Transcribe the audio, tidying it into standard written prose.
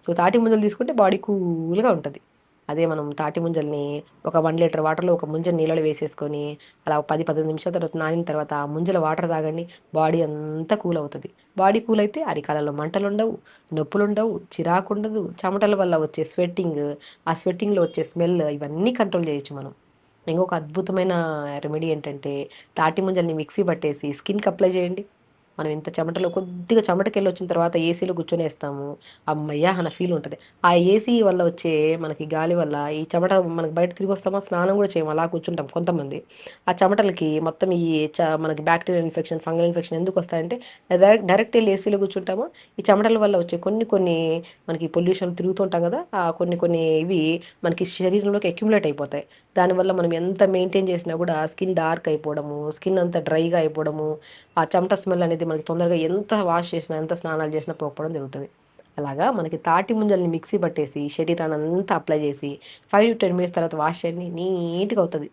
So తాటి ముంజలు తీసుకుంటే బాడీ కూల్గా ఉంటుంది. అదే మనం తాటి ముంజల్ని ఒక 1 లీటర్ వాటర్లో ఒక ముంజ నీళ్ళలో వేసేసుకొని అలా 10-15 నిమిషాల తర్వాత నానిన తర్వాత ఆ ముంజల వాటర్ తాగండి. బాడీ అంతా కూల్ అవుతుంది. బాడీ కూల్ అయితే అరికాలలో మంటలుండవు, నొప్పులుండవు, చిరాకుండదు, చెమటల వల్ల వచ్చే స్వెట్టింగ్, ఆ స్వెట్టింగ్లో వచ్చే స్మెల్ ఇవన్నీ కంట్రోల్ చేయొచ్చు మనం. ఇంకొక అద్భుతమైన రెమెడీ ఏంటంటే తాటి ముంజల్ని మిక్సీ పట్టేసి స్కిన్కి అప్లై చేయండి. మనం ఇంత చెమటలో కొద్దిగా చెమటకెళ్ళి వచ్చిన తర్వాత ఏసీలో కూర్చొనేస్తాము. హమ్మయ్య! అన్న ఫీల్ ఉంటది. ఆ ఏసీ వల్ల వచ్చే మనకి గాలి వల్ల ఈ చెమట మనకి బయట తిరిగొస్తామా, స్నానం గూడా చేయము. అలా కూర్చుంటాం కొంతమంది. ఆ చెమటలకి మొత్తం ఈ మనకి బ్యాక్టీరియల్ ఇన్ఫెక్షన్, ఫంగల్ ఇన్ఫెక్షన్ ఎందుకొస్తాయంటే డైరెక్ట్ ఎళ్లి ఏసీలో కూర్చుంటామా, ఈ చెమటల వల్ల వచ్చే కొన్ని కొన్ని మనకి పొల్యూషన్ తిరుగుతూ ఉంటాం గదా! ఆ కొన్ని కొన్ని ఇవి మనకి శరీరంలోకి అక్యుములేట్ అయిపోతాయి. దానివల్ల మనం ఎంత మెయింటైన్ చేసినా గూడా స్కిన్ డార్క్ అయిపోవడము, స్కిన్ అంతా డ్రైగా అయిపోవడము, ఆ చెమట స్మెల్ అనేది మనకి తొందరగా ఎంత వాష్ చేసినా, ఎంత స్నానాలు చేసినా పోకపోవడం జరుగుతది. అలాగా మనకి తాటి ముంజల్ని మిక్సీ పట్టేసి శరీరానంతా అప్లై చేసి 5-10 మినిట్స్ తర్వాత వాష్ చేయండి. నీట్‌గా అవుతది.